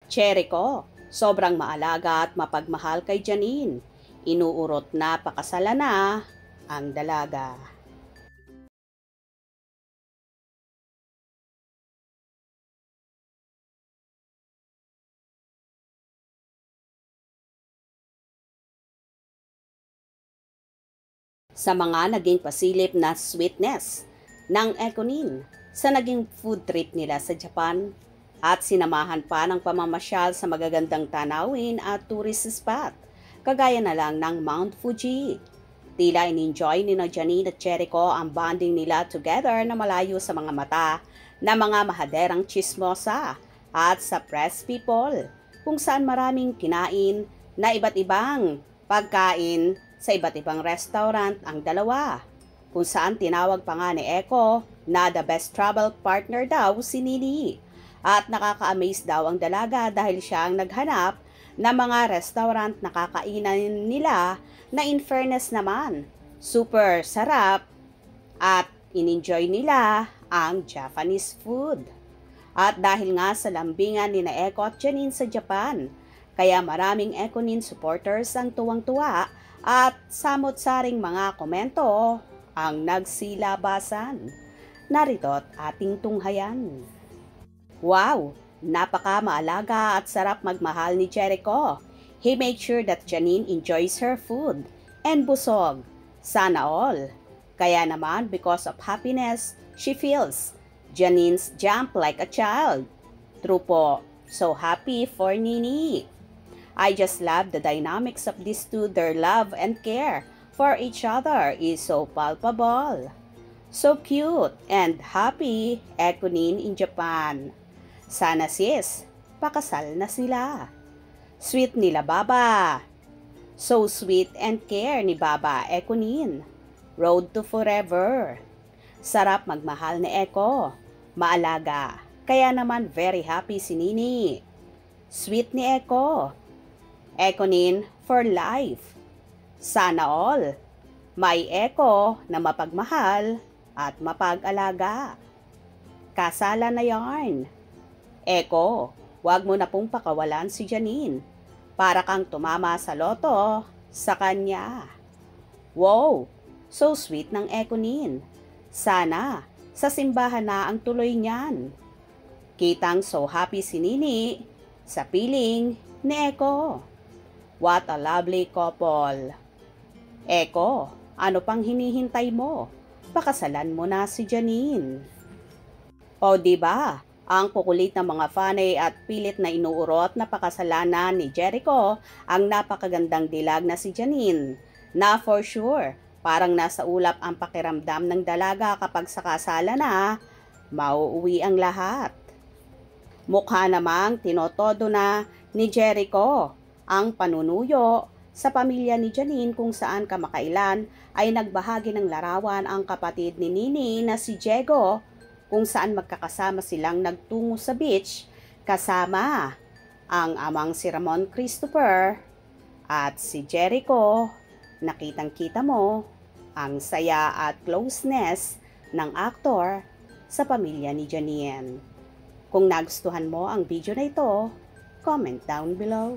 Jericho, sobrang maalaga at mapagmahal kay Janine. Inuurot na pakasala na ang dalaga. Sa mga naging pasilip na sweetness ng Econin sa naging food trip nila sa Japan at sinamahan pa ng pamamasyal sa magagandang tanawin at tourist spot, kagaya na lang ng Mount Fuji. Tila in-enjoy ni Janine at Jericho ang bonding nila together na malayo sa mga mata na mga mahaderang chismosa at sa press people, kung saan maraming kinain na iba't ibang pagkain sa iba't ibang restaurant ang dalawa, kung saan tinawag pa nga ni Eko na the best travel partner daw si Nini. At nakaka-amaze daw ang dalaga dahil siya ang naghanap ng mga restaurant na kakainan nila na in fairness naman, super sarap at in-enjoy nila ang Japanese food. At dahil nga sa lambingan ni na Eko at Janine sa Japan, kaya maraming Econin supporters ang tuwang-tuwa at samot-saring mga komento ang nagsilabasan. Narito't ating tunghayan. Wow! Napaka-maalaga at sarap magmahal ni Jericho. He made sure that Janine enjoys her food and busog. Sana all. Kaya naman, because of happiness she feels, Janine's jump like a child. True po. So happy for Nini. I just love the dynamics of these two. Their love and care for each other is so palpable. So cute and happy, Econin in Japan. Sana sis, pakasal na sila. Sweet nila Baba. So sweet and care ni Baba Econin. Road to forever. Sarap magmahal ni Eko. Maalaga. Kaya naman very happy si Nini. Sweet ni Eko. Econin for life. Sana all. May Eko na mapagmahal at mapag-alaga. Kasala na yarn. Eko, wag mo na pong pakawalan si Janine. Para kang tumama sa loto sa kanya. Wow, so sweet ng Econin. Sana sa simbahan na ang tuloy niyan. Kitang so happy si Nini sa piling ni Eko. What a lovely couple. Eko, ano pang hinihintay mo? Pakasalan mo na si Janine. O diba, ang kukulit ng mga fanay at pilit na inuurot na pakasalanan ni Jericho ang napakagandang dilag na si Janine, na for sure, parang nasa ulap ang pakiramdam ng dalaga kapag sa kasala na, mauuwi ang lahat. Mukha namang tinotodo na ni Jericho ang panunuyo sa pamilya ni Janine, kung saan kamakailan ay nagbahagi ng larawan ang kapatid ni Nini na si Diego, kung saan magkakasama silang nagtungo sa beach kasama ang amang si Ramon Christopher at si Jericho. Nakitang-kita mo ang saya at closeness ng aktor sa pamilya ni Janine. Kung nagustuhan mo ang video na ito, comment down below.